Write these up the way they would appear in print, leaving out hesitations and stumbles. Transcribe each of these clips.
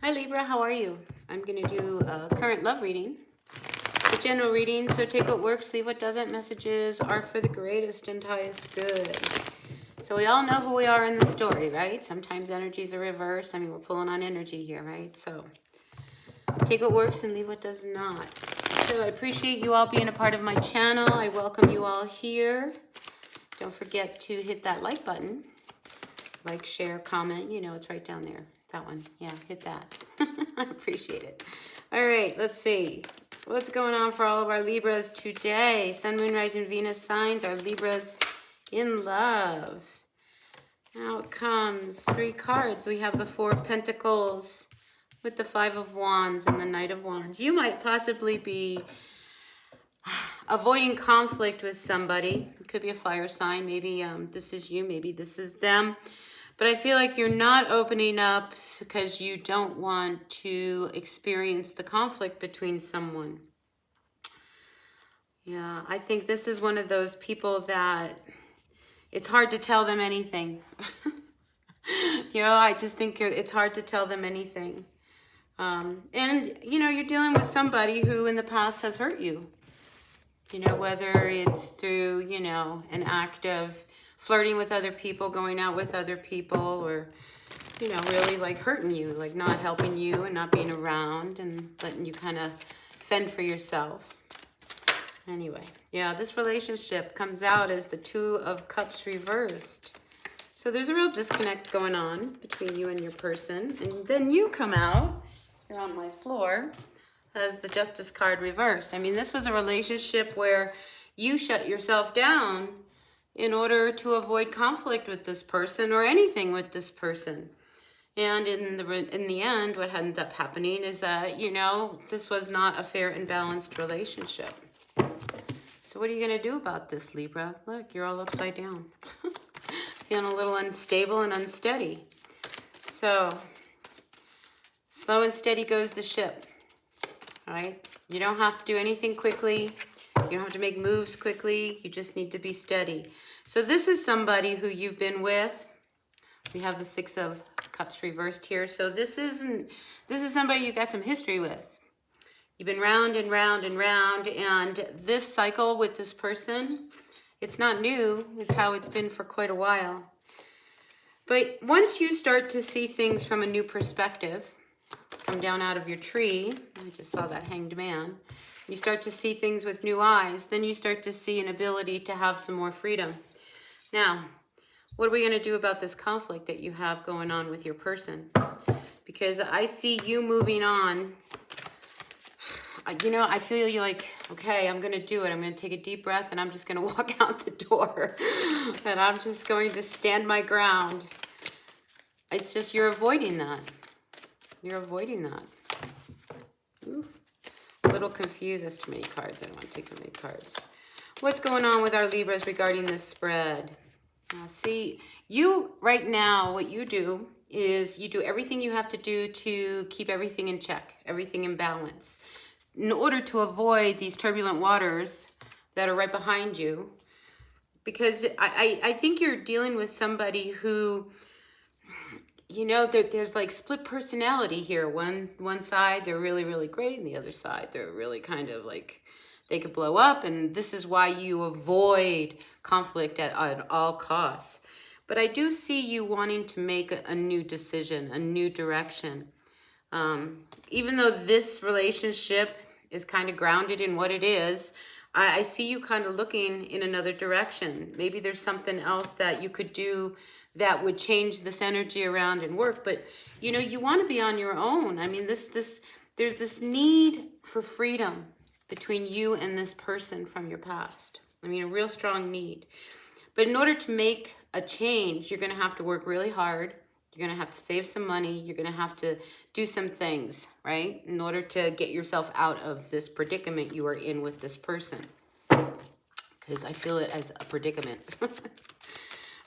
Hi Libra, how are you? I'm going to do a current love reading, a general reading, so take what works, leave what doesn't. Messages are for the greatest and highest good. So we all know who we are in the story, right? Sometimes energies are reversed. I mean, we're pulling on energy here, right? So take what works and leave what does not. So I appreciate you all being a part of my channel. I welcome you all here. Don't forget to hit that like button. Like, share, comment, you know, it's right down there. That one. Yeah, hit that. I appreciate it. All right, let's see. What's going on for all of our Libras today? Sun, Moon, Rising, Venus signs are Libras in love. Out comes 3 cards. We have the 4 of Pentacles with the 5 of Wands and the Knight of Wands. You might possibly be avoiding conflict with somebody. It could be a fire sign. Maybe this is you. Maybe this is them. But I feel like you're not opening up because you don't want to experience the conflict between someone. Yeah, I think this is one of those people that it's hard to tell them anything. You know, I just think it's hard to tell them anything. And, you know, you're dealing with somebody who in the past has hurt you. You know, whether it's through, you know, an act of flirting with other people, going out with other people, or, you know, really like hurting you, like not helping you and not being around and letting you kind of fend for yourself. Anyway, yeah, this relationship comes out as the 2 of Cups reversed. So there's a real disconnect going on between you and your person. And then you come out, you're on my floor, as the Justice card reversed. I mean, this was a relationship where you shut yourself down in order to avoid conflict with this person or anything with this person. And in the end, what ends up happening is that, you know, this was not a fair and balanced relationship. So what are you going to do about this, Libra? Look, you're all upside down. Feeling a little unstable and unsteady. So, slow and steady goes the ship. All right? You don't have to do anything quickly. You don't have to make moves quickly. You just need to be steady. So this is somebody who you've been with. We have the 6 of Cups reversed here. So this is somebody you got some history with. You've been round and round and round, and this cycle with this person, it's not new. It's how it's been for quite a while. But once you start to see things from a new perspective, come down out of your tree, I just saw that Hanged Man, you start to see things with new eyes, then you start to see an ability to have some more freedom. Now, what are we going to do about this conflict that you have going on with your person? Because I see you moving on. You know, I feel you like, okay, I'm going to do it. I'm going to take a deep breath and I'm just going to walk out the door. And I'm just going to stand my ground. It's just you're avoiding that. You're avoiding that. Ooh. A little confused. That's too many cards. I don't want to take so many cards. What's going on with our Libras regarding this spread? See, you right now, what you do is you do everything you have to do to keep everything in check, everything in balance, in order to avoid these turbulent waters that are right behind you. Because I think you're dealing with somebody who, you know, there's like split personality here. One side, they're really, really great, and the other side, they're really kind of like, they could blow up, and this is why you avoid conflict at all costs. But I do see you wanting to make a new decision, a new direction. Even though this relationship is kind of grounded in what it is, I see you kind of looking in another direction. Maybe there's something else that you could do that would change this energy around and work. But, you know, you want to be on your own. I mean, there's this need for freedom between you and this person from your past. I mean, a real strong need. But in order to make a change, you're going to have to work really hard. You're going to have to save some money. You're going to have to do some things, right? In order to get yourself out of this predicament you are in with this person. Because I feel it as a predicament.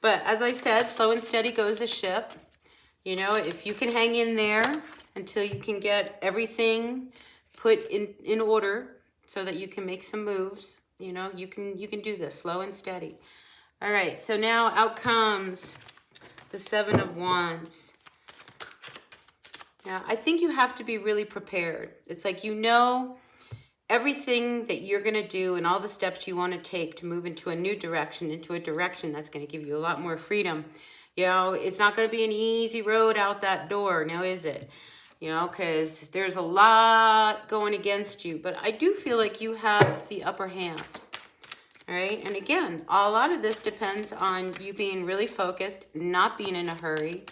But as I said, slow and steady goes the ship. You know, if you can hang in there until you can get everything put in order so that you can make some moves, you know, you can do this slow and steady. All right, so now out comes the 7 of Wands. Yeah, I think you have to be really prepared. It's like, you know, everything that you're going to do and all the steps you want to take to move into a new direction, into a direction that's going to give you a lot more freedom. You know, it's not going to be an easy road out that door, now is it? You know, because there's a lot going against you. But I do feel like you have the upper hand. All right? And again, a lot of this depends on you being really focused, not being in a hurry.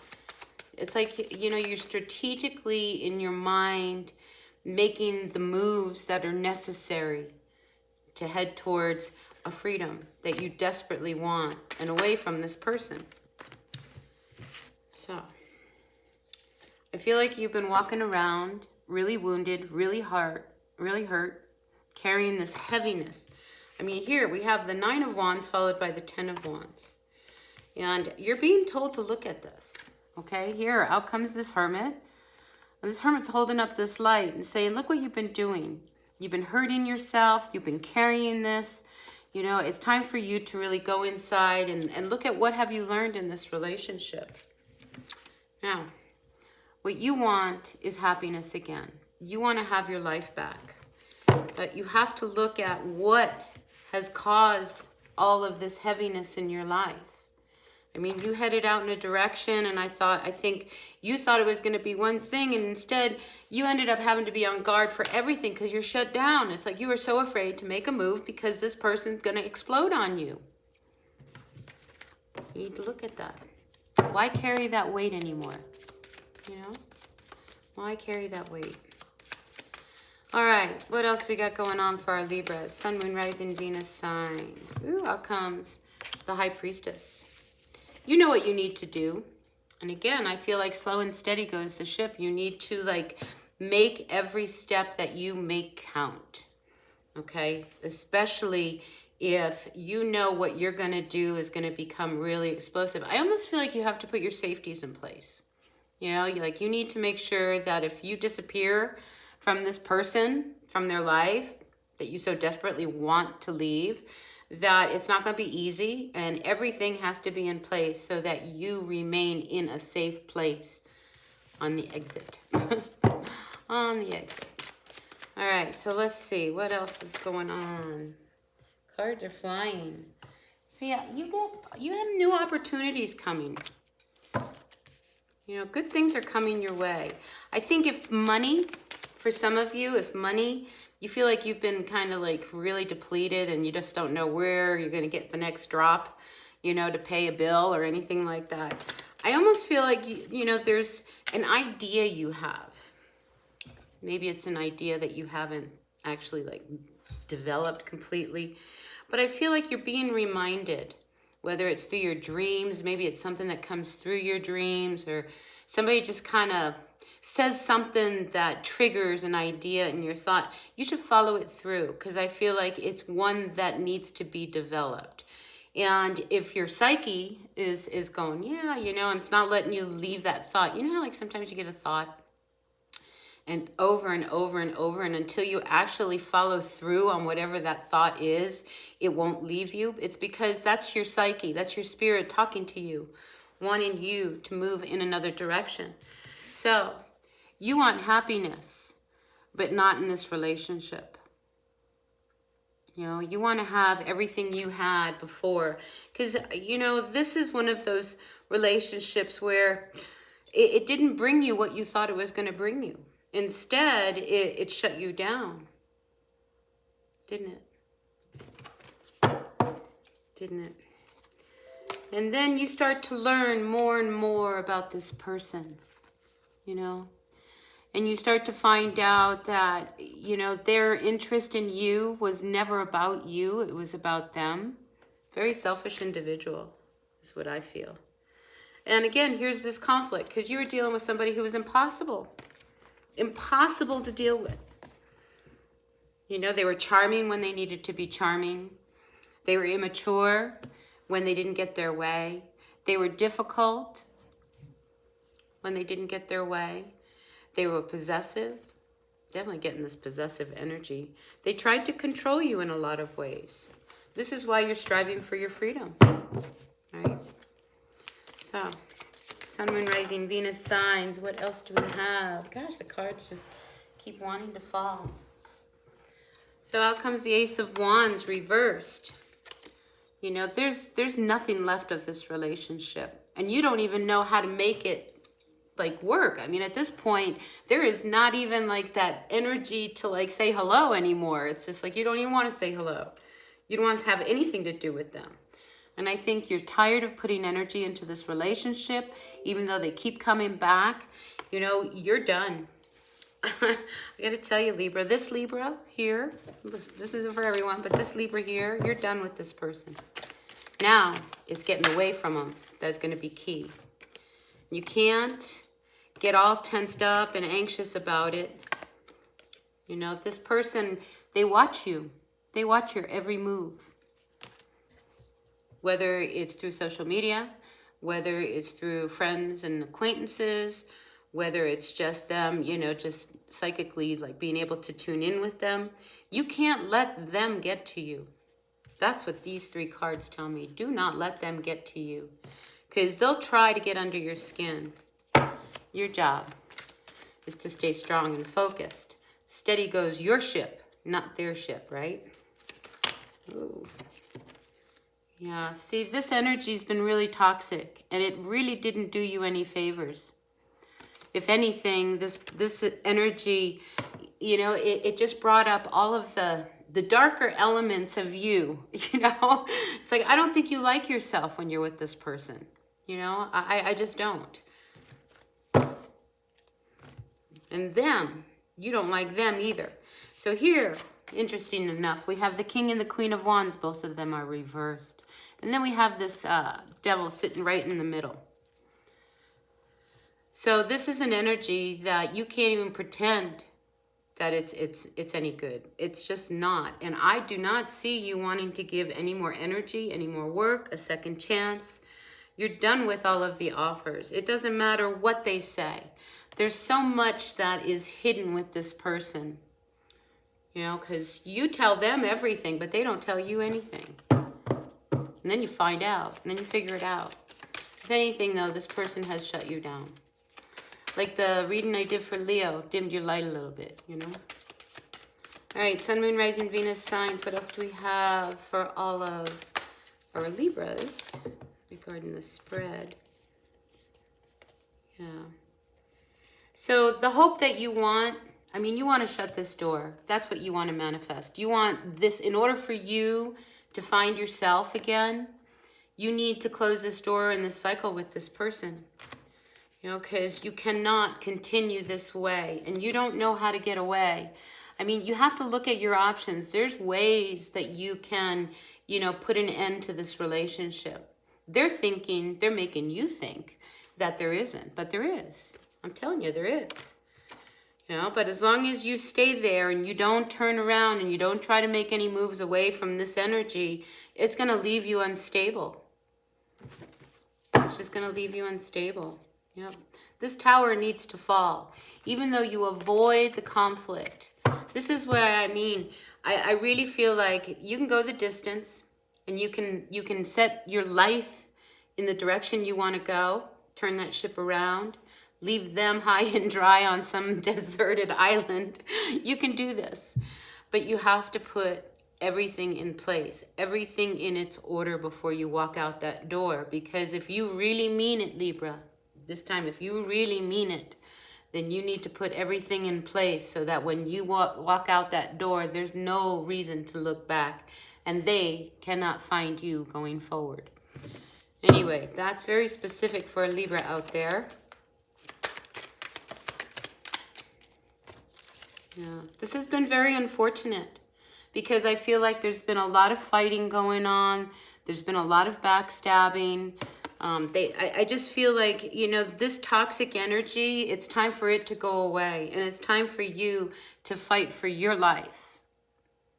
It's like, you know, you're strategically in your mind making the moves that are necessary to head towards a freedom that you desperately want and away from this person. So, I feel like you've been walking around really wounded, really hurt, carrying this heaviness. I mean, here we have the 9 of Wands followed by the 10 of Wands. And you're being told to look at this. Okay, here, out comes this Hermit. And this Hermit's holding up this light and saying, look what you've been doing. You've been hurting yourself. You've been carrying this. You know, it's time for you to really go inside and look at what have you learned in this relationship. Now, what you want is happiness again. You want to have your life back. But you have to look at what has caused all of this heaviness in your life. I mean, you headed out in a direction, and I think you thought it was going to be one thing, and instead you ended up having to be on guard for everything because you're shut down. It's like you were so afraid to make a move because this person's going to explode on you. You need to look at that. Why carry that weight anymore? You know? Why carry that weight? All right, what else we got going on for our Libras? Sun, Moon, Rising, Venus signs. Ooh, out comes the High Priestess. You know what you need to do. And again, I feel like slow and steady goes the ship. You need to like make every step that you make count. Okay? Especially if you know what you're going to do is going to become really explosive. I almost feel like you have to put your safeties in place. You know, you need to make sure that if you disappear from this person, from their life, that you so desperately want to leave, that it's not going to be easy, and everything has to be in place so that you remain in a safe place on the exit. On the exit. All right, so let's see. What else is going on? Cards are flying. See, you have new opportunities coming. You know, good things are coming your way. I think if money, for some of you, if money, you feel like you've been kind of like really depleted and you just don't know where you're going to get the next drop, you know, to pay a bill or anything like that. I almost feel like, you know, there's an idea you have. Maybe it's an idea that you haven't actually like developed completely. But I feel like you're being reminded, whether it's through your dreams, maybe it's something that comes through your dreams, or somebody just kind of says something that triggers an idea in your thought. You should follow it through, because I feel like it's one that needs to be developed. And if your psyche is going, yeah, you know, and it's not letting you leave that thought. You know how like sometimes you get a thought and over and over and over, and until you actually follow through on whatever that thought is, it won't leave you. It's because that's your psyche, that's your spirit talking to you, wanting you to move in another direction. So you want happiness, but not in this relationship. You know, you want to have everything you had before. Because, you know, this is one of those relationships where it didn't bring you what you thought it was going to bring you. Instead, it shut you down. Didn't it? Didn't it? And then you start to learn more and more about this person, you know? And you start to find out that, you know, their interest in you was never about you. It was about them. Very selfish individual is what I feel. And again, here's this conflict, because you were dealing with somebody who was impossible. Impossible to deal with. You know, they were charming when they needed to be charming. They were immature when they didn't get their way. They were difficult when they didn't get their way. They were possessive, definitely getting this possessive energy. They tried to control you in a lot of ways. This is why you're striving for your freedom, right? So Sun, Moon, Rising, Venus signs. What else do we have? Gosh, the cards just keep wanting to fall. So out comes the Ace of Wands reversed. You know, there's nothing left of this relationship. And you don't even know how to make it like work. I mean, at this point, there is not even like that energy to like say hello anymore. It's just like you don't even want to say hello. You don't want to have anything to do with them. And I think you're tired of putting energy into this relationship, even though they keep coming back. You know, you're done. I got to tell you, Libra, this Libra here, this isn't for everyone, but this Libra here, you're done with this person. Now, it's getting away from them. That's going to be key. You can't get all tensed up and anxious about it. You know, this person, they watch you. They watch your every move. Whether it's through social media, whether it's through friends and acquaintances, whether it's just them, you know, just psychically like being able to tune in with them. You can't let them get to you. That's what these three cards tell me. Do not let them get to you, because they'll try to get under your skin. Your job is to stay strong and focused. Steady goes your ship, not their ship, right? Ooh. Yeah, see, this energy's been really toxic, and it really didn't do you any favors. If anything, this energy, you know, it just brought up all of the darker elements of you, you know? It's like, I don't think you like yourself when you're with this person, you know? I just don't. And them, you don't like them either. So here, interesting enough, we have the King and the Queen of Wands. Both of them are reversed. And then we have this devil sitting right in the middle. So this is an energy that you can't even pretend that it's any good. It's just not. And I do not see you wanting to give any more energy, any more work, a second chance. You're done with all of the offers. It doesn't matter what they say. There's so much that is hidden with this person. You know, because you tell them everything, but they don't tell you anything. And then you find out, and then you figure it out. If anything, though, this person has shut you down. Like the reading I did for Leo, dimmed your light a little bit, you know? All right, Sun, Moon, Rising, Venus signs. What else do we have for all of our Libras regarding the spread? Yeah. So the hope that you want, I mean, you want to shut this door. That's what you want to manifest. You want this, in order for you to find yourself again, you need to close this door in this cycle with this person. You know, because you cannot continue this way, and you don't know how to get away. I mean, you have to look at your options. There's ways that you can, you know, put an end to this relationship. They're making you think that there isn't, but there is. I'm telling you, there is. You know, but as long as you stay there and you don't turn around and you don't try to make any moves away from this energy, it's going to leave you unstable. It's just going to leave you unstable. Yep. This tower needs to fall. Even though you avoid the conflict. This is what I mean. I really feel like you can go the distance and you can set your life in the direction you want to go. Turn that ship around. Leave them high and dry on some deserted island. You can do this. But you have to put everything in place. Everything in its order before you walk out that door. Because if you really mean it, Libra, this time, if you really mean it, then you need to put everything in place so that when you walk out that door, there's no reason to look back, and they cannot find you going forward. Anyway, that's very specific for a Libra out there. Yeah, this has been very unfortunate because I feel like there's been a lot of fighting going on. There's been a lot of backstabbing. I just feel like, you know, this toxic energy, it's time for it to go away. And it's time for you to fight for your life.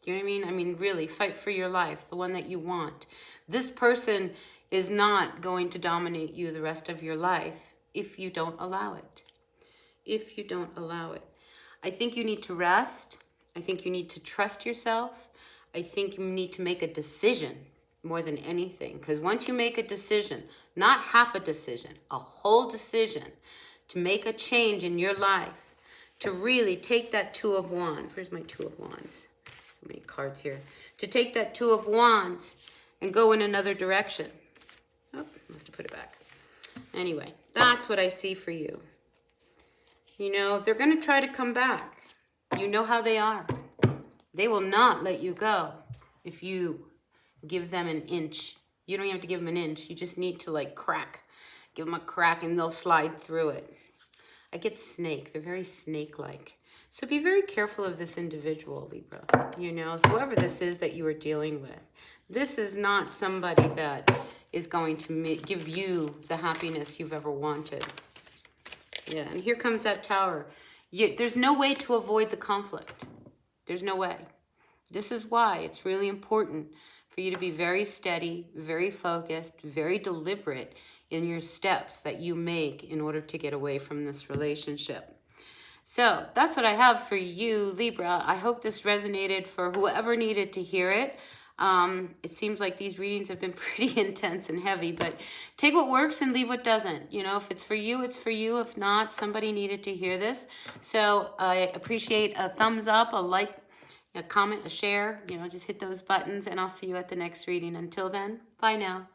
You know what I mean? I mean, really, fight for your life, the one that you want. This person is not going to dominate you the rest of your life if you don't allow it. If you don't allow it. I think you need to rest. I think you need to trust yourself. I think you need to make a decision. more than anything. Because once you make a decision, not half a decision, a whole decision to make a change in your life, to really take that Two of Wands. Where's my Two of Wands? So many cards here. To take that Two of Wands and go in another direction. Oh, must have put it back. Anyway, that's what I see for you. You know, they're going to try to come back. You know how they are. They will not let you go if you give them an inch. You don't even have to give them an inch. You just need to like crack. Give them a crack and they'll slide through it. I get snake. They're very snake-like. So be very careful of this individual, Libra. You know, whoever this is that you are dealing with. This is not somebody that is going to give you the happiness you've ever wanted. Yeah, and here comes that Tower. There's no way to avoid the conflict. There's no way. This is why it's really important for you to be very steady, very focused, very deliberate in your steps that you make in order to get away from this relationship. So that's what I have for you, Libra. I hope this resonated for whoever needed to hear it. It seems like these readings have been pretty intense and heavy, but take what works and leave what doesn't. You know, if it's for you, it's for you. If not, somebody needed to hear this. So I appreciate a thumbs up, a like, a comment, a share. You know, just hit those buttons, and I'll see you at the next reading. Until then, bye now.